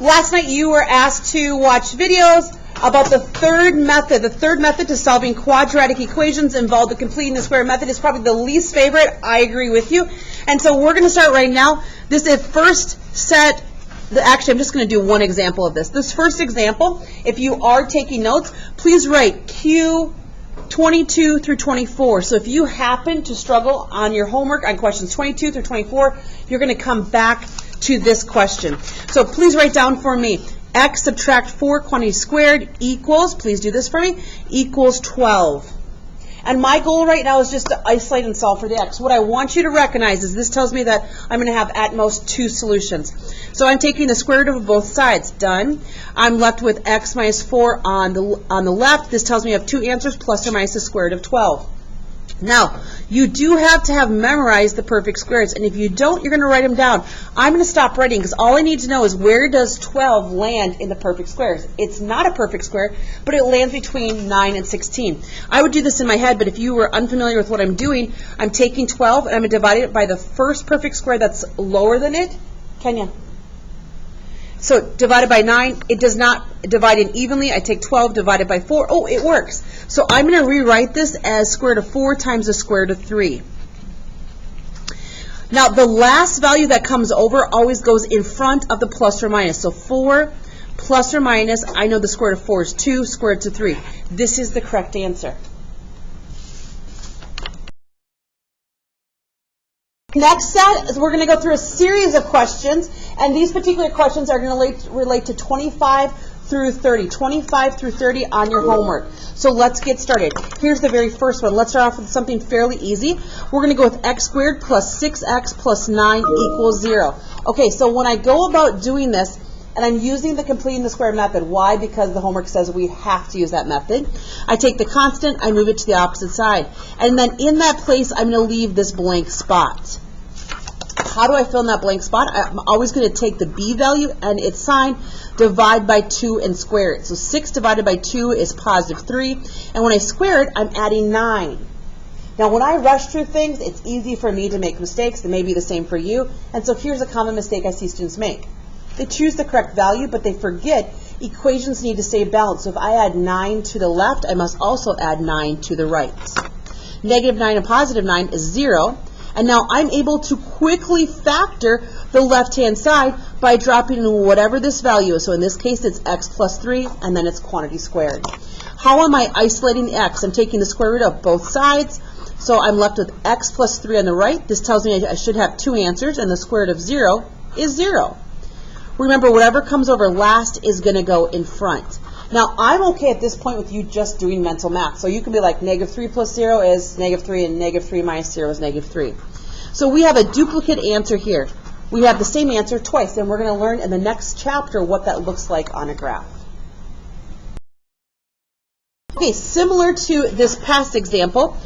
last night you were asked to watch videos about the third method. The third method to solving quadratic equations involved the completing the square method. Is probably the least favorite. I agree with you. And so we're going to start right now. This is first set. Actually, I'm just going to do one example of this. This first example, if you are taking notes, please write Q 22 through 24. So if you happen to struggle on your homework on questions 22 through 24, you're going to come back to this question. So please write down for me, x subtract 4 quantity squared equals, please do this for me, equals 12. And my goal right now is just to isolate and solve for the x. What I want you to recognize is this tells me that I'm going to have at most 2 solutions. So I'm taking the square root of both sides. Done. I'm left with x minus 4 on the left. This tells me I have 2 answers, plus or minus the square root of 12. Now, you do have to have memorized the perfect squares, and if you don't, you're going to write them down. I'm going to stop writing because all I need to know is where does 12 land in the perfect squares. It's not a perfect square, but it lands between 9 and 16. I would do this in my head, but if you were unfamiliar with what I'm doing, I'm taking 12 and I'm going to divide it by the first perfect square that's lower than it. Kenya? So divided by 9, it does not divide in evenly. I take 12 divided by 4. Oh, it works. So I'm going to rewrite this as square root of 4 times the square root of 3. Now, the last value that comes over always goes in front of the plus or minus. So 4 plus or minus, I know the square root of 4 is 2, square root of 3. This is the correct answer. Next set is we're going to go through a series of questions, and these particular questions are going to relate to 25 through 30. 25 through 30 on your homework. So let's get started. Here's the very first one. Let's start off with something fairly easy. We're going to go with x squared plus 6x plus 9 equals 0. Okay, so when I go about doing this, and I'm using the completing the square method. Why? Because the homework says we have to use that method. I take the constant, I move it to the opposite side. And then in that place, I'm going to leave this blank spot. How do I fill in that blank spot? I'm always going to take the b value and its sign, divide by 2, and square it. So 6 divided by 2 is positive 3. And when I square it, I'm adding 9. Now, when I rush through things, it's easy for me to make mistakes. It may be the same for you. And so here's a common mistake I see students make. They choose the correct value, but they forget equations need to stay balanced. So if I add 9 to the left, I must also add 9 to the right. Negative 9 and positive 9 is 0. And now I'm able to quickly factor the left-hand side by dropping in whatever this value is. So in this case, it's x plus 3, and then it's quantity squared. How am I isolating the x? I'm taking the square root of both sides. So I'm left with x plus 3 on the right. This tells me I should have 2 answers, and the square root of 0 is 0. Remember, whatever comes over last is going to go in front. Now, I'm okay at this point with you just doing mental math. So you can be like, negative 3 plus 0 is negative 3, and negative 3 minus 0 is negative 3. So we have a duplicate answer here. We have the same answer twice, and we're going to learn in the next chapter what that looks like on a graph. Okay, similar to this past example,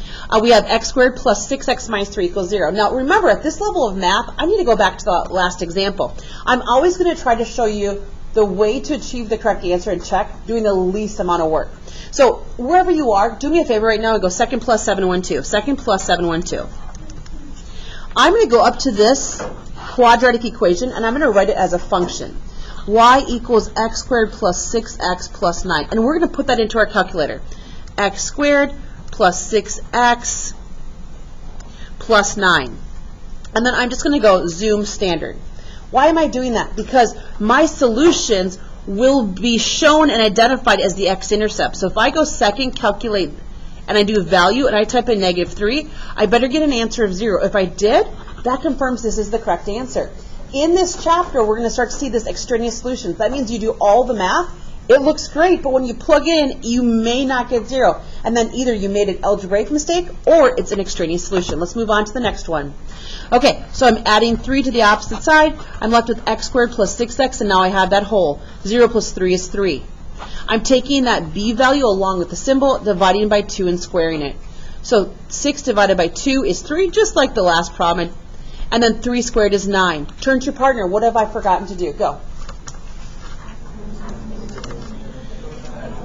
we have x squared plus 6x minus 3 equals 0. Now, remember, at this level of math, I need to go back to the last example. I'm always going to try to show you the way to achieve the correct answer and check, doing the least amount of work. So wherever you are, do me a favor right now and go 2nd plus 712. 2nd plus 712. I'm going to go up to this quadratic equation, and I'm going to write it as a function. Y equals x squared plus 6x plus 9. And we're going to put that into our calculator. X squared plus 6x plus 9. And then I'm just going to go zoom standard. Why am I doing that? Because my solutions will be shown and identified as the x-intercept. So if I go second, calculate, and I do value, and I type in negative 3, I better get an answer of 0. If I did, that confirms this is the correct answer. In this chapter, we're going to start to see this extraneous solutions. That means you do all the math. It looks great, but when you plug in, you may not get 0. And then either you made an algebraic mistake or it's an extraneous solution. Let's move on to the next one. Okay, so I'm adding 3 to the opposite side. I'm left with x squared plus 6x, and now I have that whole. 0 plus 3 is 3. I'm taking that b value along with the symbol, dividing by 2 and squaring it. So 6 divided by 2 is 3, just like the last problem. And then 3 squared is 9. Turn to your partner. What have I forgotten to do? Go.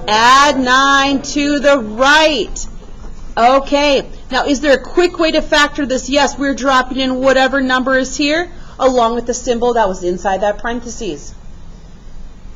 Add 9 to the right. Okay. Now, is there a quick way to factor this? Yes, we're dropping in whatever number is here, along with the symbol that was inside that parentheses.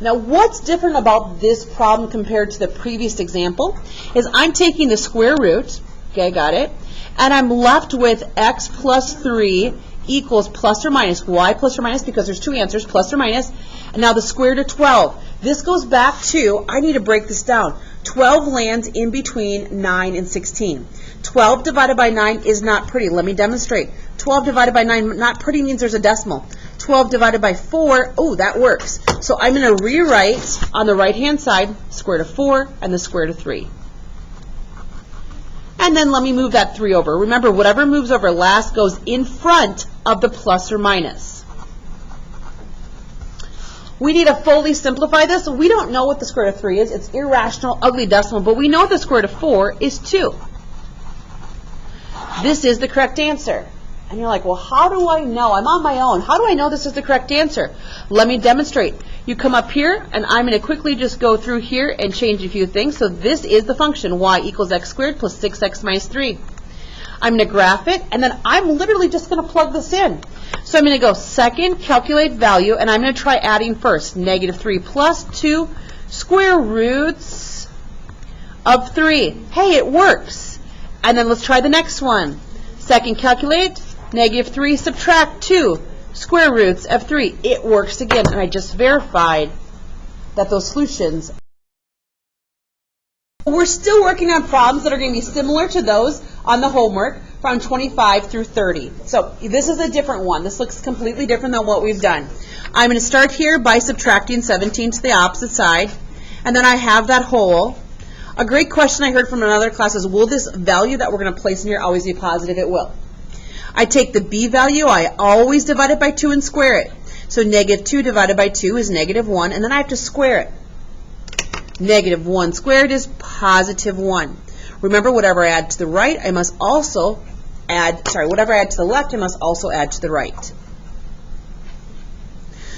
Now, what's different about this problem compared to the previous example is I'm taking the square root, okay, got it, and I'm left with x plus 3 equals plus or minus. Why plus or minus? Because there's two answers, plus or minus. And now the square root of 12. This goes back to, I need to break this down. 12 lands in between 9 and 16. 12 divided by 9 is not pretty. Let me demonstrate. 12 divided by 9, not pretty means there's a decimal. 12 divided by 4, oh, that works. So I'm going to rewrite on the right-hand side, square root of 4 and the square root of 3. And then let me move that 3 over. Remember, whatever moves over last goes in front of the plus or minus. We need to fully simplify this. We don't know what the square root of 3 is. It's irrational, ugly decimal, but we know the square root of 4 is 2. This is the correct answer. And you're like, well, how do I know? I'm on my own. How do I know this is the correct answer? Let me demonstrate. You come up here, and I'm going to quickly just go through here and change a few things. So this is the function, y equals x squared plus 6x minus 3. I'm going to graph it, and then I'm literally just going to plug this in. So I'm going to go second, calculate value, and I'm going to try adding first. Negative 3 plus 2 square roots of 3. Hey, it works. And then let's try the next one. Second, calculate. Negative 3 subtract 2 square roots of 3. It works again, and I just verified that those solutions. We're still working on problems that are going to be similar to those on the homework from 25 through 30. So this is a different one. This looks completely different than what we've done. I'm going to start here by subtracting 17 to the opposite side, and then I have that whole. A great question I heard from another class is, will this value that we're going to place in here always be positive? It will. I take the b value, I always divide it by 2 and square it. So negative 2 divided by 2 is negative 1, and then I have to square it. Negative 1 squared is positive 1. Remember, whatever I add to the right, I must also add, whatever I add to the left, I must also add to the right.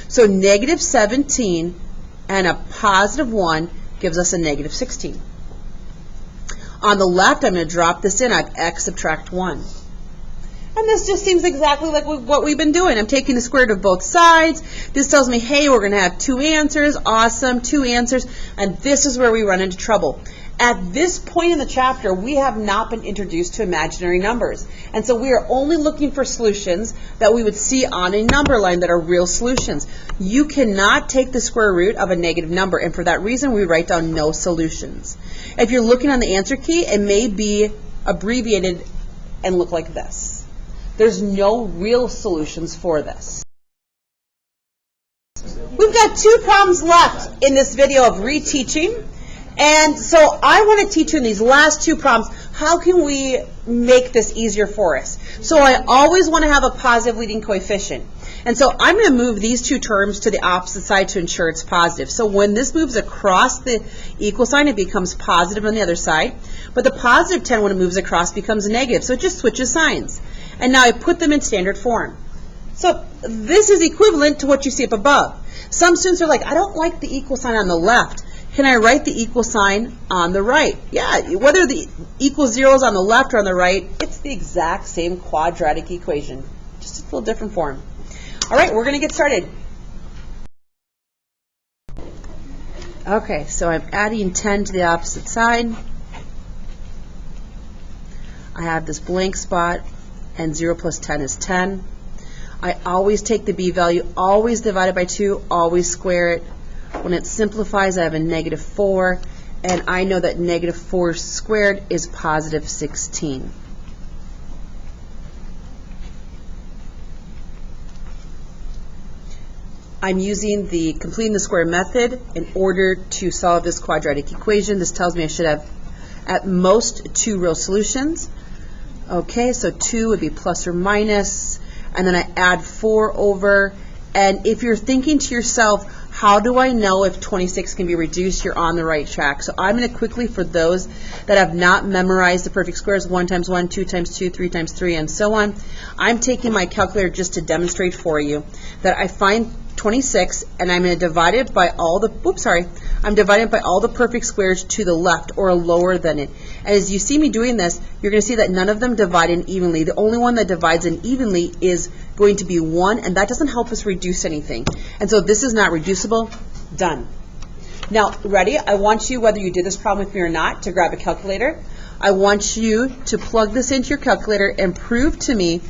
So negative 17 and a positive 1 gives us a negative 16. On the left, I'm going to drop this in. I have x subtract 1. And this just seems exactly like what we've been doing. I'm taking the square root of both sides. This tells me, hey, we're going to have 2 answers. Awesome, 2 answers. And this is where we run into trouble. At this point in the chapter, we have not been introduced to imaginary numbers. And so we are only looking for solutions that we would see on a number line that are real solutions. You cannot take the square root of a negative number, and for that reason, we write down no solutions. If you're looking on the answer key, it may be abbreviated and look like this. There's no real solutions for this. We've got 2 problems left in this video of reteaching. And so I want to teach you in these last 2 problems, how can we make this easier for us? So I always want to have a positive leading coefficient. And so I'm going to move these 2 terms to the opposite side to ensure it's positive. So when this moves across the equal sign, it becomes positive on the other side. But the positive 10, when it moves across, becomes negative. So it just switches signs. And now I put them in standard form. So this is equivalent to what you see up above. Some students are like, I don't like the equal sign on the left. Can I write the equal sign on the right? Yeah, whether the equal 0 is on the left or on the right, it's the exact same quadratic equation, just a little different form. All right, we're going to get started. Okay, so I'm adding 10 to the opposite side. I have this blank spot, and 0 plus 10 is 10. I always take the b value, always divide it by 2, always square it. When it simplifies, I have a negative 4, and I know that negative 4 squared is positive 16. I'm using the completing the square method in order to solve this quadratic equation. This tells me I should have at most 2 real solutions. Okay, so 2 would be plus or minus, and then I add 4 over. And if you're thinking to yourself, how do I know if 26 can be reduced? You're on the right track. So I'm going to quickly, for those that have not memorized the perfect squares, 1 times 1, 2 times 2, 3 times 3, and so on, I'm taking my calculator just to demonstrate for you that I find 26, and I'm going to divide it by all the, I'm dividing it by all the perfect squares to the left or lower than it. And as you see me doing this, you're going to see that none of them divide in evenly. The only one that divides in evenly is going to be 1, and that doesn't help us reduce anything. And so this is not reducible. Done. Now, ready? I want you, whether you did this problem with me or not, to grab a calculator. I want you to plug this into your calculator and prove to me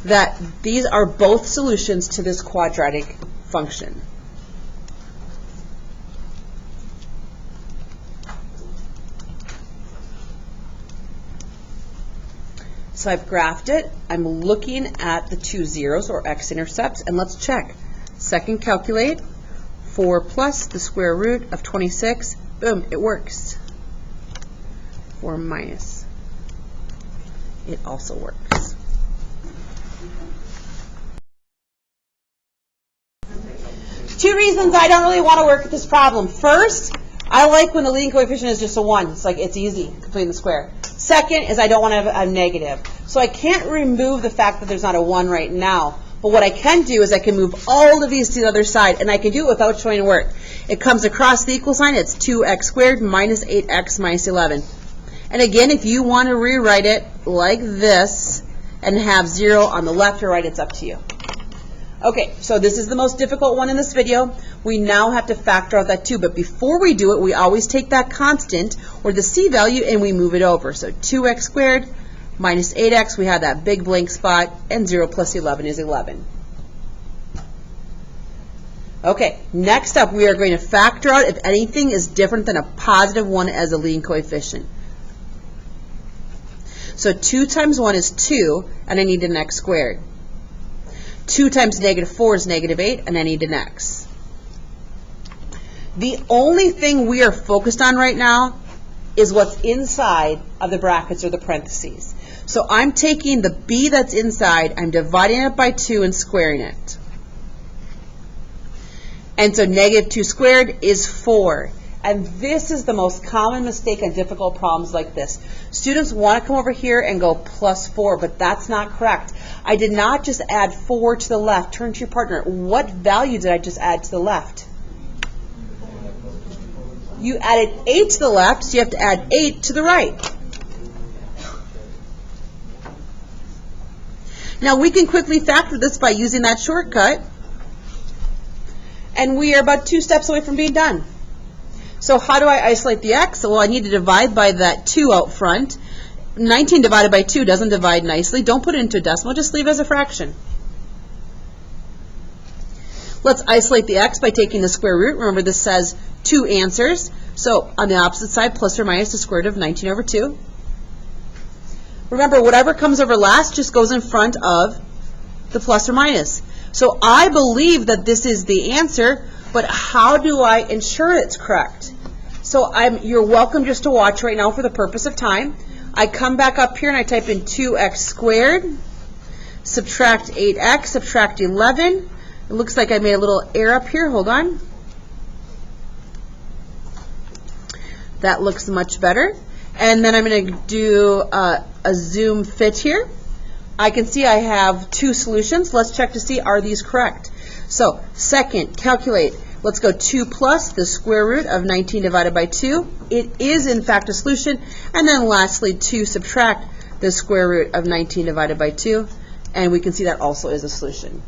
that these are both solutions to this quadratic function. So I've graphed it. I'm looking at the two zeros, or x-intercepts, and let's check. Second, calculate. 4 plus the square root of 26. Boom, it works. 4 minus. It also works. Two reasons I don't really want to work with this problem. First, I like when the leading coefficient is just a 1. It's like, it's easy, completing the square. Second is I don't want to have a negative. So I can't remove the fact that there's not a 1 right now. But what I can do is I can move all of these to the other side, and I can do it without showing work. It comes across the equal sign. It's 2x squared minus 8x minus 11. And again, if you want to rewrite it like this and have 0 on the left or right, it's up to you. Okay, so this is the most difficult one in this video. We now have to factor out that 2, but before we do it, we always take that constant, or the c value, and we move it over. So 2x squared minus 8x, we have that big blank spot, and 0 plus 11 is 11. Okay, next up, we are going to factor out if anything is different than a positive 1 as a leading coefficient. So 2 times 1 is 2, and I need an x squared. 2 times negative 4 is negative 8, and I need an x. The only thing we are focused on right now is what's inside of the brackets or the parentheses. So I'm taking the b that's inside, I'm dividing it by 2 and squaring it. And so negative 2 squared is 4. And this is the most common mistake on difficult problems like this. Students want to come over here and go plus 4, but that's not correct. I did not just add 4 to the left. Turn to your partner. What value did I just add to the left? You added 8 to the left, so you have to add 8 to the right. Now we can quickly factor this by using that shortcut. And we are about 2 steps away from being done. So how do I isolate the x? Well, I need to divide by that 2 out front. 19 divided by 2 doesn't divide nicely. Don't put it into a decimal. Just leave it as a fraction. Let's isolate the x by taking the square root. Remember, this says 2 answers. So on the opposite side, plus or minus the square root of 19 over 2. Remember, whatever comes over last just goes in front of the plus or minus. So I believe that this is the answer, but how do I ensure it's correct? So you're welcome just to watch right now for the purpose of time. I come back up here and I type in 2x squared, subtract 8x, subtract 11. It looks like I made a little error up here. Hold on. That looks much better. And then I'm going to do a zoom fit here. I can see I have 2 solutions. Let's check to see, are these correct? So second, calculate. Let's go 2 plus the square root of 19 divided by 2. It is, in fact, a solution. And then lastly, 2 subtract the square root of 19 divided by 2. And we can see that also is a solution.